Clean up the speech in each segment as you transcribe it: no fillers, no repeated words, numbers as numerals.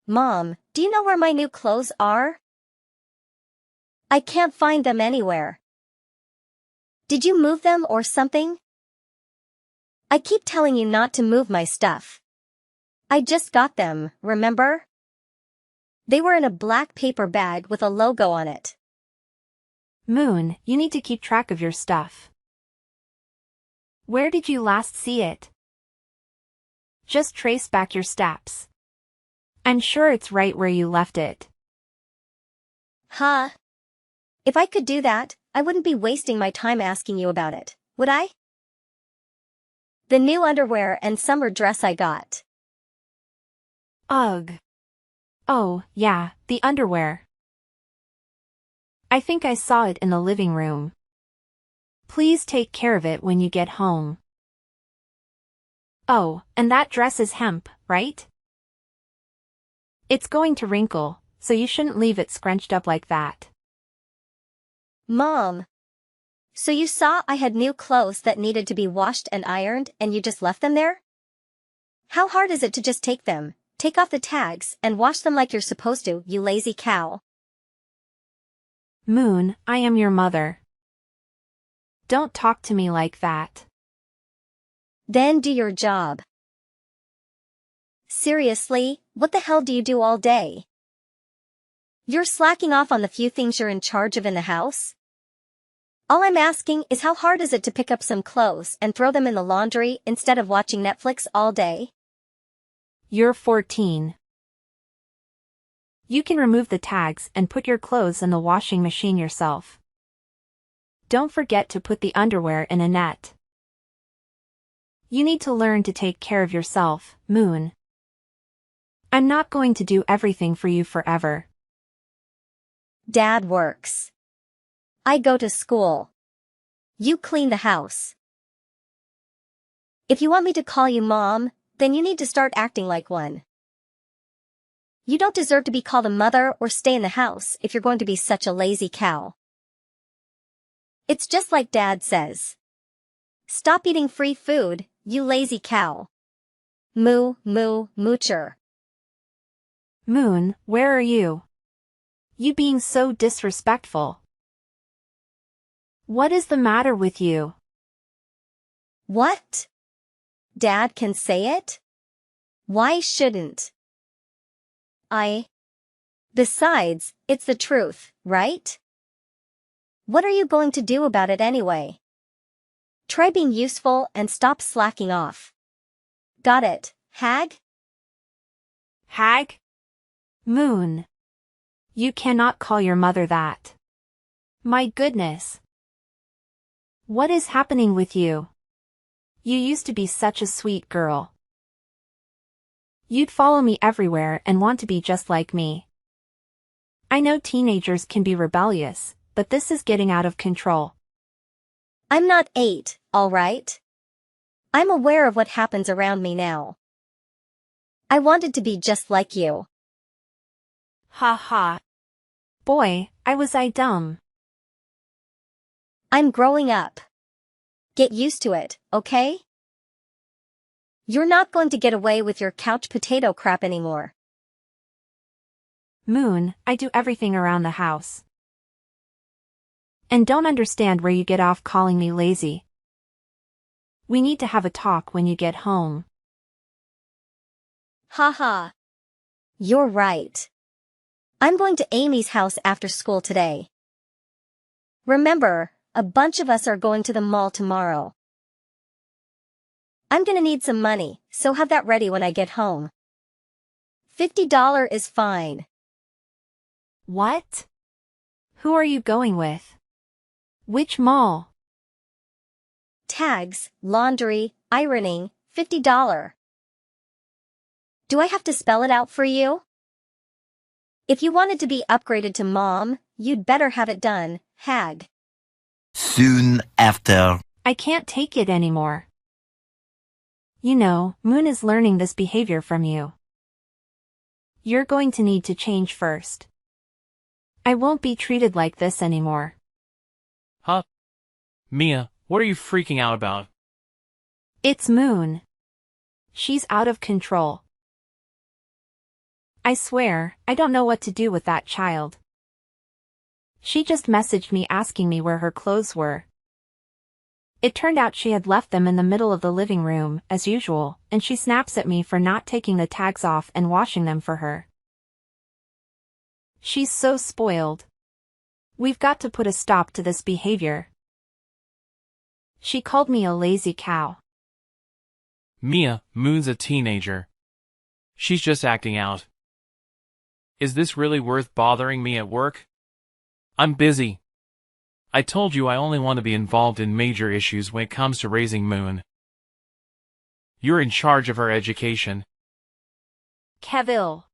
Mom, do you know where my new clothes are? I can't find them anywhere. Did you move them or something? I keep telling you not to move my stuff. I just got them, remember? They were in a black paper bag with a logo on it. Moon, you need to keep track of your stuff. Where did you last see it? Just trace back your steps. I'm sure it's right where you left it. Huh? If I could do that, I wouldn't be wasting my time asking you about it, would I? The new underwear and summer dress I got. Ugh. Oh, yeah, the underwear. I think I saw it in the living room. Please take care of it when you get home. Oh, and that dress is hemp, right? It's going to wrinkle, so you shouldn't leave it scrunched up like that. Mom. So you saw I had new clothes that needed to be washed and ironed and you just left them there? How hard is it to just take them, take off the tags, and wash them like you're supposed to, you lazy cow? Moon, I am your mother. Don't talk to me like that. Then do your job. Seriously, what the hell do you do all day? You're slacking off on the few things you're in charge of in the house? All I'm asking is how hard is it to pick up some clothes and throw them in the laundry instead of watching Netflix all day? You're 14. You can remove the tags and put your clothes in the washing machine yourself. Don't forget to put the underwear in a net. You need to learn to take care of yourself, Moon. I'm not going to do everything for you forever. Dad works. I go to school. You clean the house. If you want me to call you Mom, then you need to start acting like one. You don't deserve to be called a mother or stay in the house if you're going to be such a lazy cow. It's just like Dad says. Stop eating free food, you lazy cow. Moo, moo, moocher. Moon, where are you? You being so disrespectful. What is the matter with you? What? Dad can say it? Why shouldn't I? Besides, it's the truth, right? What are you going to do about it anyway? Try being useful and stop slacking off. Got it, hag? Hag? Moon. You cannot call your mother that. My goodness. What is happening with you? You used to be such a sweet girl. You'd follow me everywhere and want to be just like me. I know teenagers can be rebellious, but this is getting out of control. I'm not 8, all right? I'm aware of what happens around me now. I wanted to be just like you. Ha ha. Boy, was I dumb. I'm growing up. Get used to it, okay? You're not going to get away with your couch potato crap anymore. Moon, I do everything around the house. And don't understand where you get off calling me lazy. We need to have a talk when you get home. Ha ha. You're right. I'm going to Amy's house after school today. Remember, a bunch of us are going to the mall tomorrow. I'm gonna need some money, so have that ready when I get home. $50 is fine. What? Who are you going with? Which mall? Tags, laundry, ironing, $50. Do I have to spell it out for you? If you wanted to be upgraded to Mom, you'd better have it done, hag. Soon after. I can't take it anymore. You know, Moon is learning this behavior from you. You're going to need to change first. I won't be treated like this anymore. Huh? Mia, what are you freaking out about? It's Moon. She's out of control. I swear, I don't know what to do with that child. She just messaged me asking me where her clothes were. It turned out she had left them in the middle of the living room, as usual, and she snaps at me for not taking the tags off and washing them for her. She's so spoiled. We've got to put a stop to this behavior. She called me a lazy cow. Mia, Moon's a teenager. She's just acting out. Is this really worth bothering me at work? I'm busy. I told you I only want to be involved in major issues when it comes to raising Moon. You're in charge of her education. Kevil.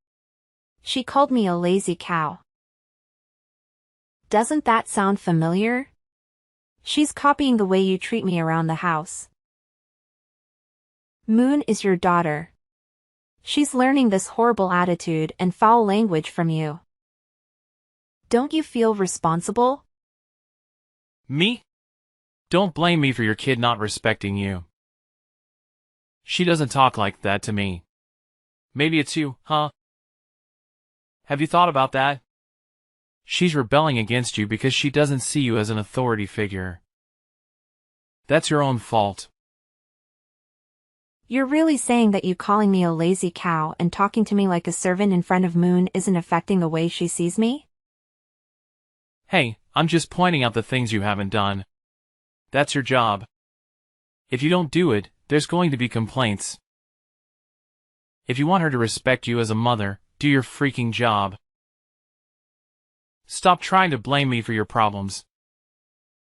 She called me a lazy cow. Doesn't that sound familiar? She's copying the way you treat me around the house. Moon is your daughter. She's learning this horrible attitude and foul language from you. Don't you feel responsible? Me? Don't blame me for your kid not respecting you. She doesn't talk like that to me. Maybe it's you, huh? Have you thought about that? She's rebelling against you because she doesn't see you as an authority figure. That's your own fault. You're really saying that you calling me a lazy cow and talking to me like a servant in front of Moon isn't affecting the way she sees me? Hey, I'm just pointing out the things you haven't done. That's your job. If you don't do it, there's going to be complaints. If you want her to respect you as a mother, do your freaking job. Stop trying to blame me for your problems.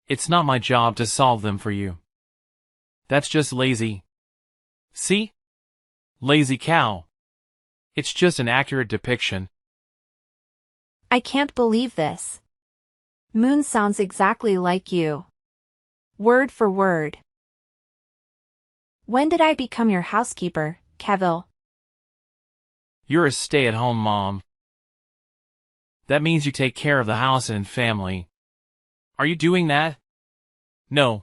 It's not my job to solve them for you. That's just lazy. See? Lazy cow. It's just an accurate depiction. I can't believe this. Moon sounds exactly like you. Word for word. When did I become your housekeeper, Kevil? You're a stay-at-home mom. That means you take care of the house and family. Are you doing that? No.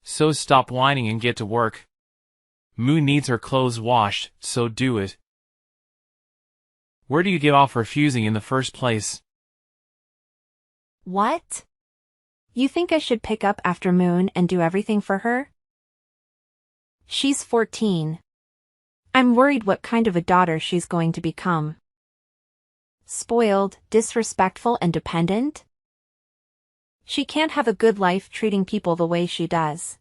So stop whining and get to work. Moon needs her clothes washed, so do it. Where do you get off refusing in the first place? What? You think I should pick up after Moon and do everything for her? She's 14. I'm worried what kind of a daughter she's going to become. Spoiled, disrespectful, and dependent? She can't have a good life treating people the way she does.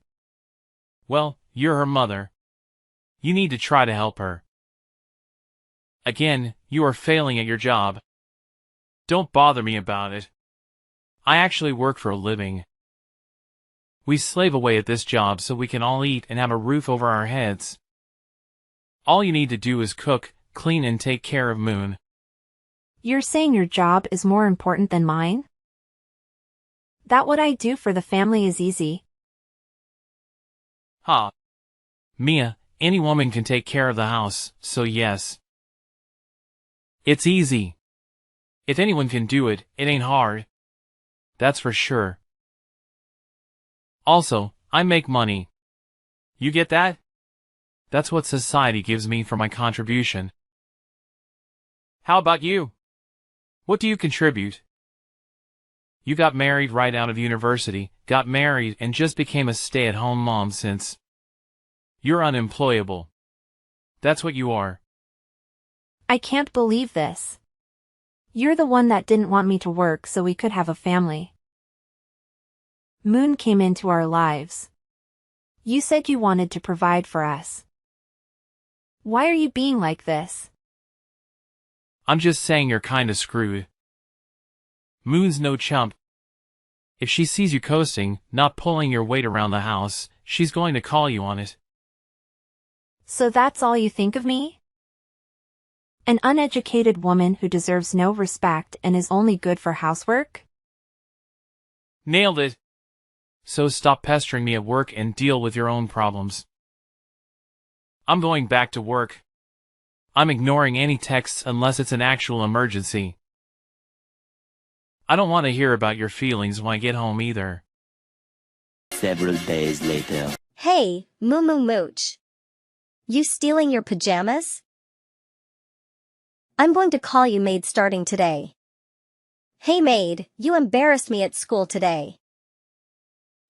Well, you're her mother. You need to try to help her. Again, you are failing at your job. Don't bother me about it. I actually work for a living. We slave away at this job so we can all eat and have a roof over our heads. All you need to do is cook, clean, and take care of Moon. You're saying your job is more important than mine? That what I do for the family is easy. Ha. Mia, any woman can take care of the house, so yes. It's easy. If anyone can do it, it ain't hard. That's for sure. Also, I make money. You get that? That's what society gives me for my contribution. How about you? What do you contribute? You got married right out of university, got married and just became a stay-at-home mom since. You're unemployable. That's what you are. I can't believe this. You're the one that didn't want me to work so we could have a family. Moon came into our lives. You said you wanted to provide for us. Why are you being like this? I'm just saying you're kinda screwed. Moon's no chump. If she sees you coasting, not pulling your weight around the house, she's going to call you on it. So that's all you think of me? An uneducated woman who deserves no respect and is only good for housework? Nailed it. So stop pestering me at work and deal with your own problems. I'm going back to work. I'm ignoring any texts unless it's an actual emergency. I don't want to hear about your feelings when I get home either. Several days later. Hey, Moo Moo Mooch. You stealing your pajamas? I'm going to call you maid starting today. Hey maid, you embarrassed me at school today.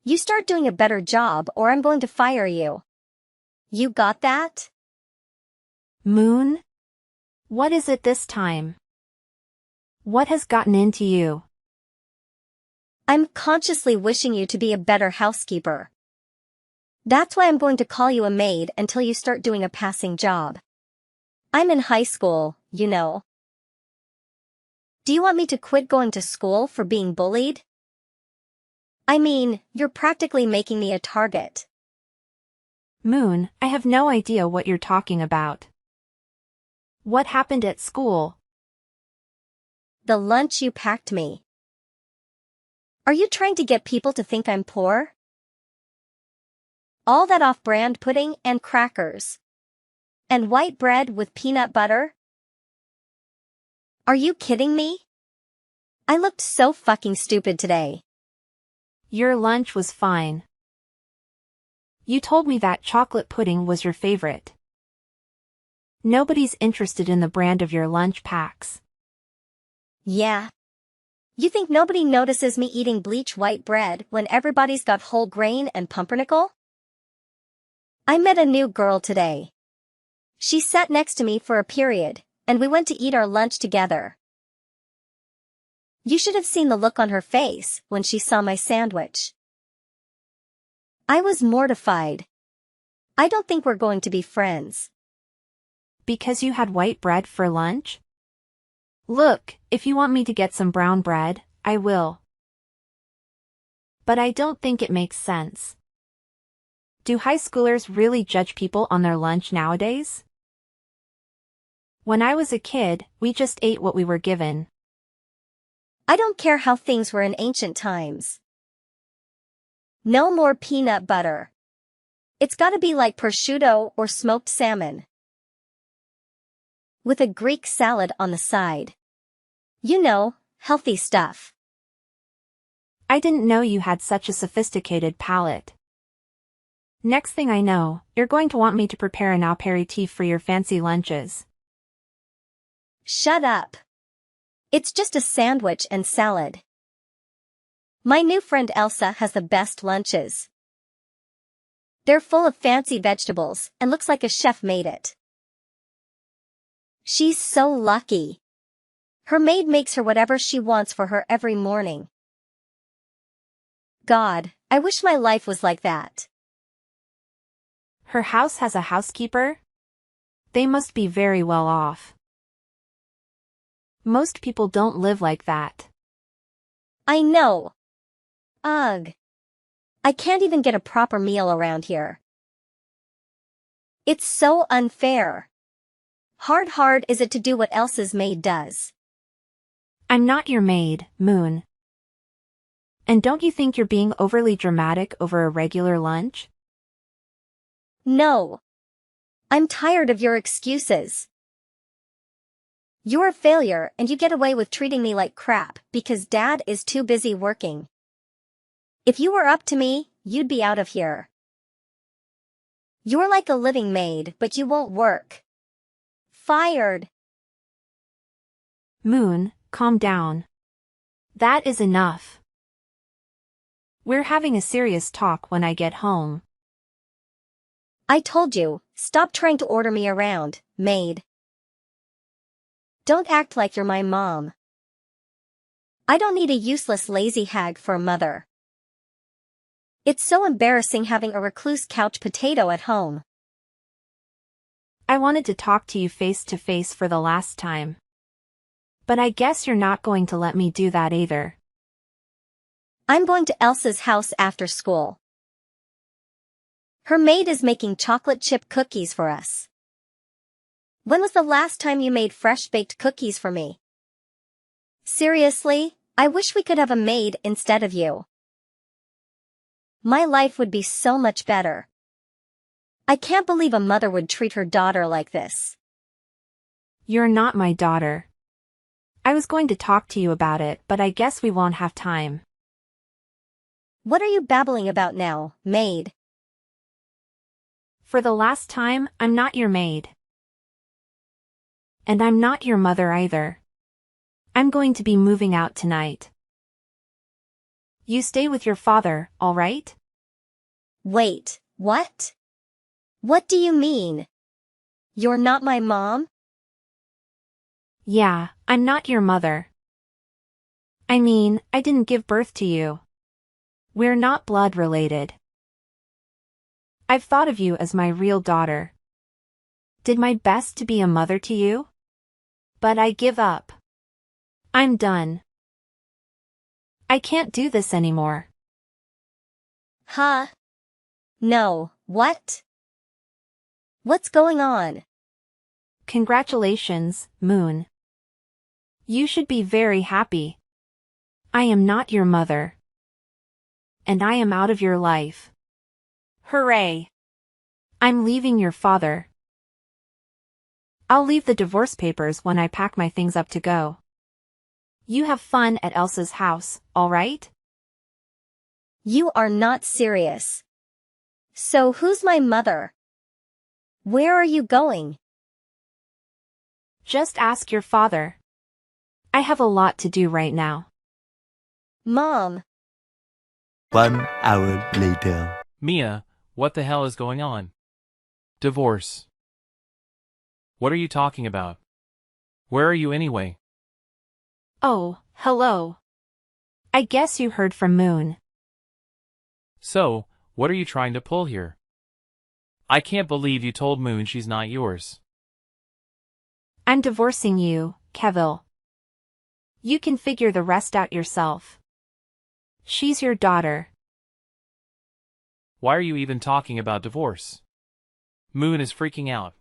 You start doing a better job or I'm going to fire you. You got that? Moon? What is it this time? What has gotten into you? I'm consciously wishing you to be a better housekeeper. That's why I'm going to call you a maid until you start doing a passing job. I'm in high school, you know. Do you want me to quit going to school for being bullied? I mean, you're practically making me a target. Moon, I have no idea what you're talking about. What happened at school? The lunch you packed me. Are you trying to get people to think I'm poor? All that off-brand pudding and crackers. And white bread with peanut butter? Are you kidding me? I looked so fucking stupid today. Your lunch was fine. You told me that chocolate pudding was your favorite. Nobody's interested in the brand of your lunch packs. Yeah. You think nobody notices me eating bleach white bread when everybody's got whole grain and pumpernickel? I met a new girl today. She sat next to me for a period, and we went to eat our lunch together. You should have seen the look on her face when she saw my sandwich. I was mortified. I don't think we're going to be friends. Because you had white bread for lunch? Look, if you want me to get some brown bread, I will. But I don't think it makes sense. Do high schoolers really judge people on their lunch nowadays? When I was a kid, we just ate what we were given. I don't care how things were in ancient times. No more peanut butter. It's gotta be like prosciutto or smoked salmon. With a Greek salad on the side. You know, healthy stuff. I didn't know you had such a sophisticated palate. Next thing I know, you're going to want me to prepare an aperitif for your fancy lunches. Shut up. It's just a sandwich and salad. My new friend Elsa has the best lunches. They're full of fancy vegetables and looks like a chef made it. She's so lucky. Her maid makes her whatever she wants for her every morning. God, I wish my life was like that. Her house has a housekeeper? They must be very well off. Most people don't live like that. I know. Ugh. I can't even get a proper meal around here. It's so unfair. Hard is it to do what Elsa's maid does. I'm not your maid, Moon. And don't you think you're being overly dramatic over a regular lunch? No. I'm tired of your excuses. You're a failure and you get away with treating me like crap because Dad is too busy working. If you were up to me, you'd be out of here. You're like a living maid, but you won't work. Fired. Moon, calm down. That is enough. We're having a serious talk when I get home. I told you, stop trying to order me around, maid. Don't act like you're my mom. I don't need a useless lazy hag for a mother. It's so embarrassing having a recluse couch potato at home. I wanted to talk to you face to face for the last time. But I guess you're not going to let me do that either. I'm going to Elsa's house after school. Her maid is making chocolate chip cookies for us. When was the last time you made fresh-baked cookies for me? Seriously, I wish we could have a maid instead of you. My life would be so much better. I can't believe a mother would treat her daughter like this. You're not my daughter. I was going to talk to you about it, but I guess we won't have time. What are you babbling about now, maid? For the last time, I'm not your maid. And I'm not your mother either. I'm going to be moving out tonight. You stay with your father, all right? Wait, what? What do you mean? You're not my mom? Yeah, I'm not your mother. I mean, I didn't give birth to you. We're not blood related. I've thought of you as my real daughter. Did my best to be a mother to you? But I give up. I'm done. I can't do this anymore. Huh? No, what? What's going on? Congratulations, Moon. You should be very happy. I am not your mother. And I am out of your life. Hooray! I'm leaving your father. I'll leave the divorce papers when I pack my things up to go. You have fun at Elsa's house, all right? You are not serious. So who's my mother? Where are you going? Just ask your father. I have a lot to do right now. Mom. 1 hour later. Mia, what the hell is going on? Divorce. What are you talking about? Where are you anyway? Oh, hello. I guess you heard from Moon. So, what are you trying to pull here? I can't believe you told Moon she's not yours. I'm divorcing you, Kevil. You can figure the rest out yourself. She's your daughter. Why are you even talking about divorce? Moon is freaking out.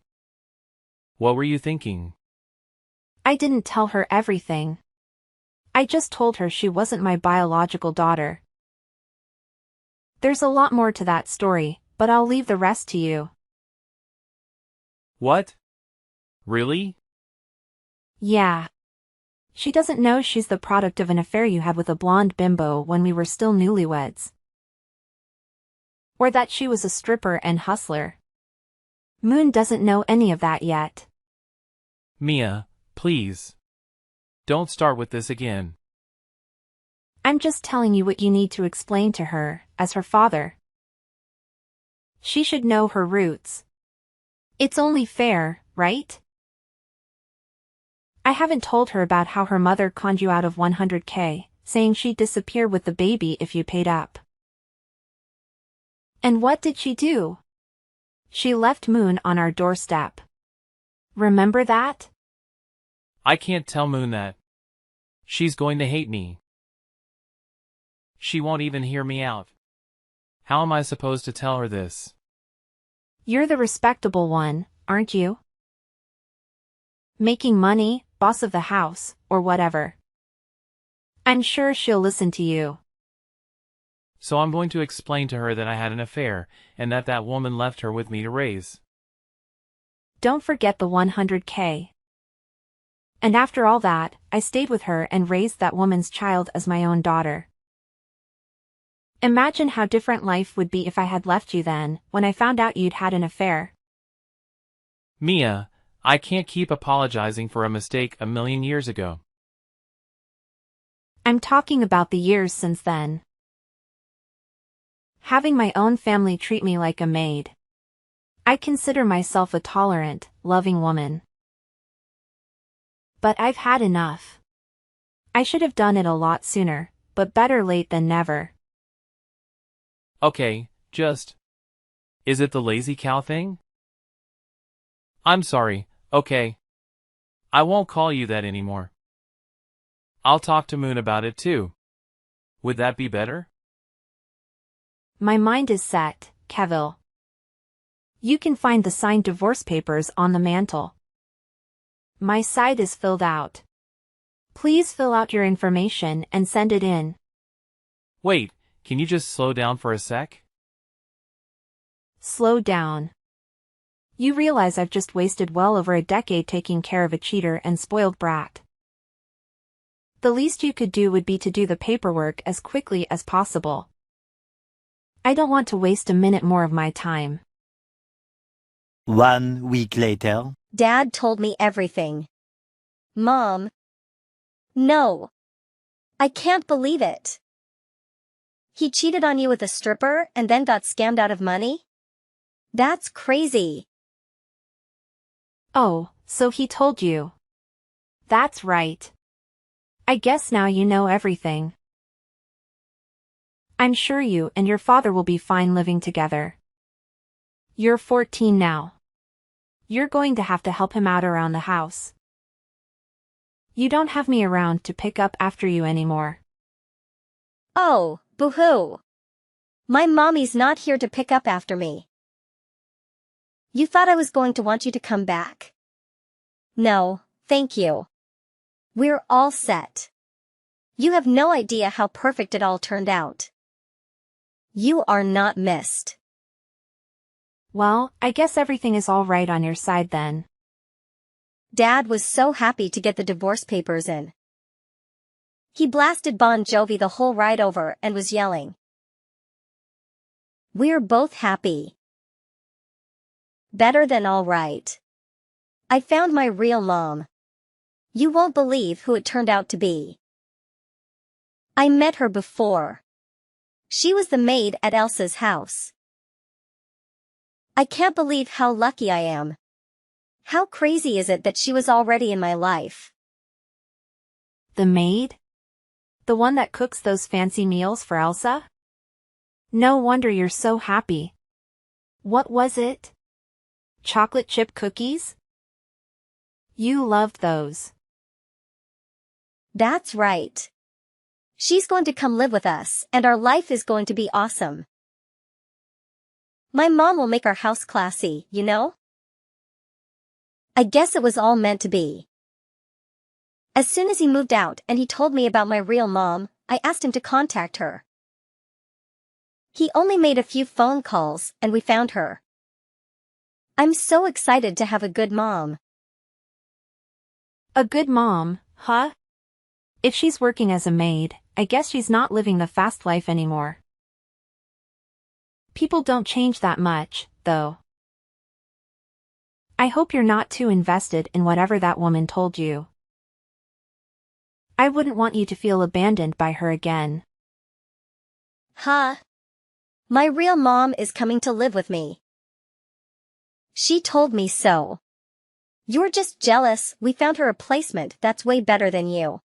What were you thinking? I didn't tell her everything. I just told her she wasn't my biological daughter. There's a lot more to that story, but I'll leave the rest to you. What? Really? Yeah. She doesn't know she's the product of an affair you had with a blonde bimbo when we were still newlyweds. Or that she was a stripper and hustler. Moon doesn't know any of that yet. Mia, please. Don't start with this again. I'm just telling you what you need to explain to her, as her father. She should know her roots. It's only fair, right? I haven't told her about how her mother conned you out of 100K, saying she'd disappear with the baby if you paid up. And what did she do? She left Moon on our doorstep. Remember that? I can't tell Moon that. She's going to hate me. She won't even hear me out. How am I supposed to tell her this? You're the respectable one, aren't you? Making money, boss of the house, or whatever. I'm sure she'll listen to you. So I'm going to explain to her that I had an affair, and that that woman left her with me to raise. Don't forget the 100K. And after all that, I stayed with her and raised that woman's child as my own daughter. Imagine how different life would be if I had left you then, when I found out you'd had an affair. Mia, I can't keep apologizing for a mistake a million years ago. I'm talking about the years since then. Having my own family treat me like a maid. I consider myself a tolerant, loving woman. But I've had enough. I should have done it a lot sooner, but better late than never. Okay, just... Is it the lazy cow thing? I'm sorry, okay. I won't call you that anymore. I'll talk to Moon about it too. Would that be better? My mind is set, Kevil. You can find the signed divorce papers on the mantle. My side is filled out. Please fill out your information and send it in. Wait, can you just slow down for a sec? Slow down. You realize I've just wasted well over a decade taking care of a cheater and spoiled brat. The least you could do would be to do the paperwork as quickly as possible. I don't want to waste a minute more of my time. 1 week later. Dad told me everything. Mom. No. I can't believe it. He cheated on you with a stripper and then got scammed out of money? That's crazy. Oh, so he told you. That's right. I guess now you know everything. I'm sure you and your father will be fine living together. You're 14 now. You're going to have to help him out around the house. You don't have me around to pick up after you anymore. Oh, boo-hoo. My mommy's not here to pick up after me. You thought I was going to want you to come back? No, thank you. We're all set. You have no idea how perfect it all turned out. You are not missed. Well, I guess everything is all right on your side then. Dad was so happy to get the divorce papers in. He blasted Bon Jovi the whole ride over and was yelling. We're both happy. Better than all right. I found my real mom. You won't believe who it turned out to be. I met her before. She was the maid at Elsa's house. I can't believe how lucky I am. How crazy is it that she was already in my life? The maid? The one that cooks those fancy meals for Elsa? No wonder you're so happy. What was it? Chocolate chip cookies? You loved those. That's right. She's going to come live with us and our life is going to be awesome. My mom will make our house classy, you know? I guess it was all meant to be. As soon as he moved out and he told me about my real mom, I asked him to contact her. He only made a few phone calls and we found her. I'm so excited to have a good mom. A good mom, huh? If she's working as a maid, I guess she's not living the fast life anymore. People don't change that much, though. I hope you're not too invested in whatever that woman told you. I wouldn't want you to feel abandoned by her again. Huh? My real mom is coming to live with me. She told me so. You're just jealous. We found her a placement that's way better than you.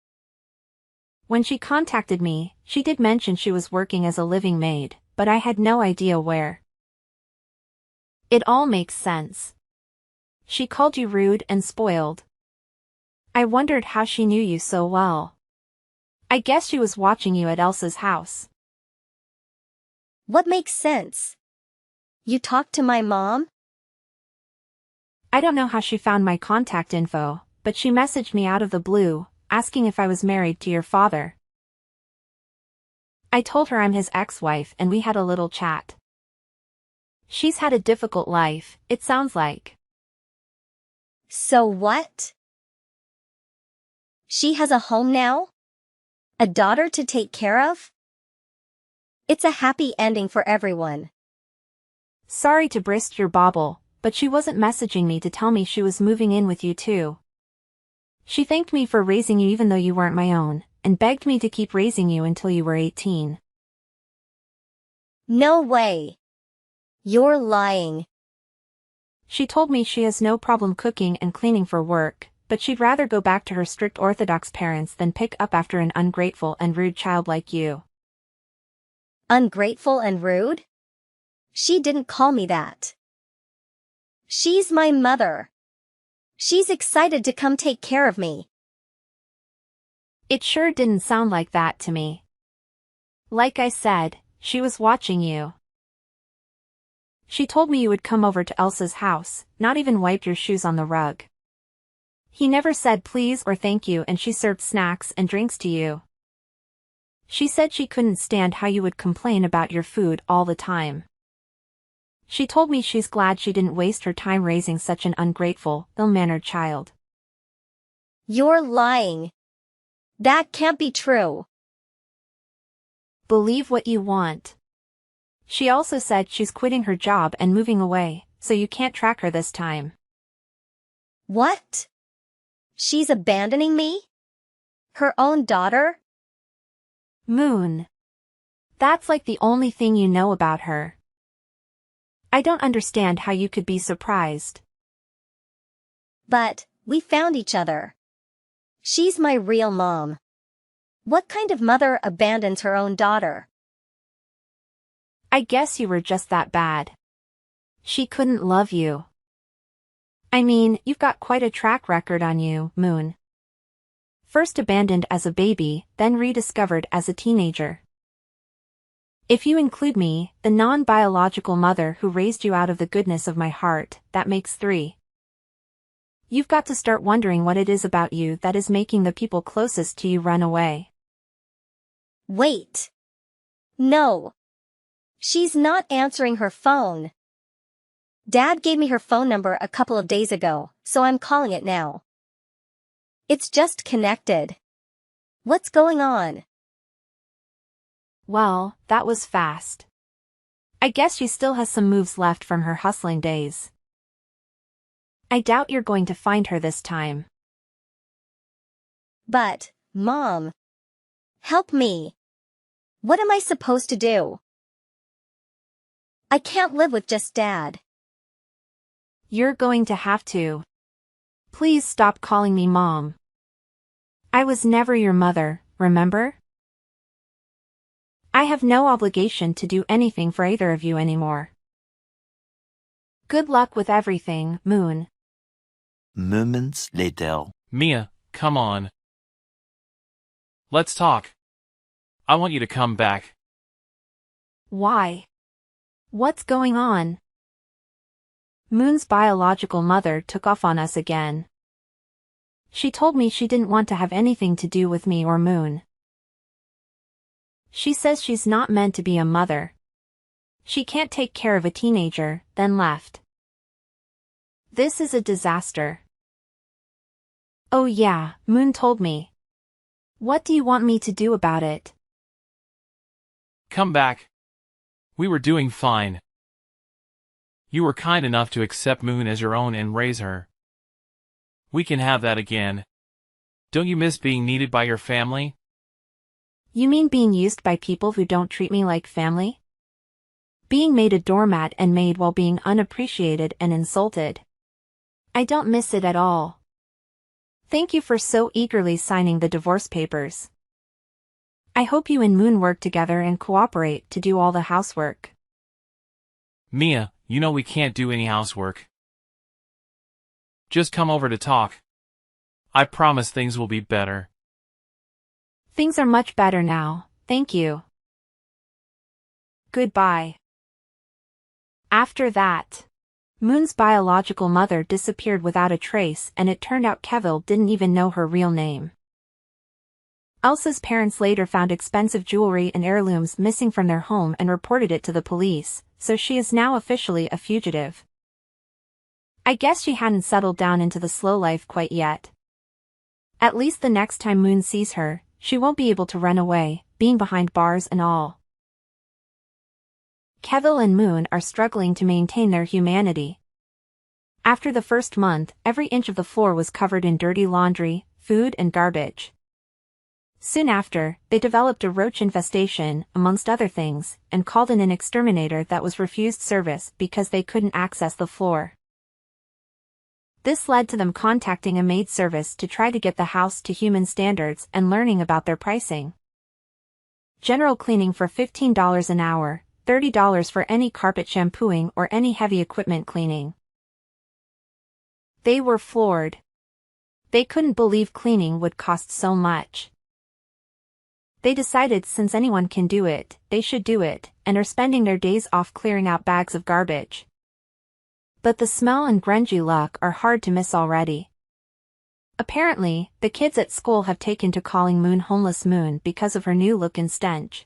When she contacted me, she did mention she was working as a living maid, but I had no idea where. It all makes sense. She called you rude and spoiled. I wondered how she knew you so well. I guess she was watching you at Elsa's house. What makes sense? You talked to my mom? I don't know how she found my contact info, but she messaged me out of the blue, asking if I was married to your father. I told her I'm his ex-wife and we had a little chat. She's had a difficult life, it sounds like. So what? She has a home now? A daughter to take care of? It's a happy ending for everyone. Sorry to burst your bubble, but she wasn't messaging me to tell me she was moving in with you too. She thanked me for raising you even though you weren't my own, and begged me to keep raising you until you were 18. No way. You're lying. She told me she has no problem cooking and cleaning for work, but she'd rather go back to her strict Orthodox parents than pick up after an ungrateful and rude child like you. Ungrateful and rude? She didn't call me that. She's my mother. She's excited to come take care of me. It sure didn't sound like that to me. Like I said, she was watching you. She told me you would come over to Elsa's house, not even wipe your shoes on the rug. He never said please or thank you, and she served snacks and drinks to you. She said she couldn't stand how you would complain about your food all the time. She told me she's glad she didn't waste her time raising such an ungrateful, ill-mannered child. You're lying. That can't be true. Believe what you want. She also said she's quitting her job and moving away, so you can't track her this time. What? She's abandoning me? Her own daughter? Moon. That's like the only thing you know about her. I don't understand how you could be surprised. But, we found each other. She's my real mom. What kind of mother abandons her own daughter? I guess you were just that bad. She couldn't love you. I mean, you've got quite a track record on you, Moon. First abandoned as a baby, then rediscovered as a teenager. If you include me, the non-biological mother who raised you out of the goodness of my heart, that makes 3. You've got to start wondering what it is about you that is making the people closest to you run away. Wait. No. She's not answering her phone. Dad gave me her phone number a couple of days ago, so I'm calling it now. It's just connected. What's going on? Well, that was fast. I guess she still has some moves left from her hustling days. I doubt you're going to find her this time. But, Mom. Help me. What am I supposed to do? I can't live with just Dad. You're going to have to. Please stop calling me Mom. I was never your mother, remember? I have no obligation to do anything for either of you anymore. Good luck with everything, Moon. Moments later. Mia, come on. Let's talk. I want you to come back. Why? What's going on? Moon's biological mother took off on us again. She told me she didn't want to have anything to do with me or Moon. She says she's not meant to be a mother. She can't take care of a teenager, then left. This is a disaster. Oh yeah, Moon told me. What do you want me to do about it? Come back. We were doing fine. You were kind enough to accept Moon as your own and raise her. We can have that again. Don't you miss being needed by your family? You mean being used by people who don't treat me like family? Being made a doormat and made while being unappreciated and insulted. I don't miss it at all. Thank you for so eagerly signing the divorce papers. I hope you and Moon work together and cooperate to do all the housework. Mia, you know we can't do any housework. Just come over to talk. I promise things will be better. Things are much better now, thank you. Goodbye. After that, Moon's biological mother disappeared without a trace, and it turned out Kevil didn't even know her real name. Elsa's parents later found expensive jewelry and heirlooms missing from their home and reported it to the police, so she is now officially a fugitive. I guess she hadn't settled down into the slow life quite yet. At least the next time Moon sees her, she won't be able to run away, being behind bars and all. Kevil and Moon are struggling to maintain their humanity. After the first month, every inch of the floor was covered in dirty laundry, food and garbage. Soon after, they developed a roach infestation, amongst other things, and called in an exterminator that was refused service because they couldn't access the floor. This led to them contacting a maid service to try to get the house to human standards and learning about their pricing. General cleaning for $15 an hour, $30 for any carpet shampooing or any heavy equipment cleaning. They were floored. They couldn't believe cleaning would cost so much. They decided since anyone can do it, they should do it, and are spending their days off clearing out bags of garbage. But the smell and grungy look are hard to miss already. Apparently, the kids at school have taken to calling Moon Homeless Moon because of her new look and stench.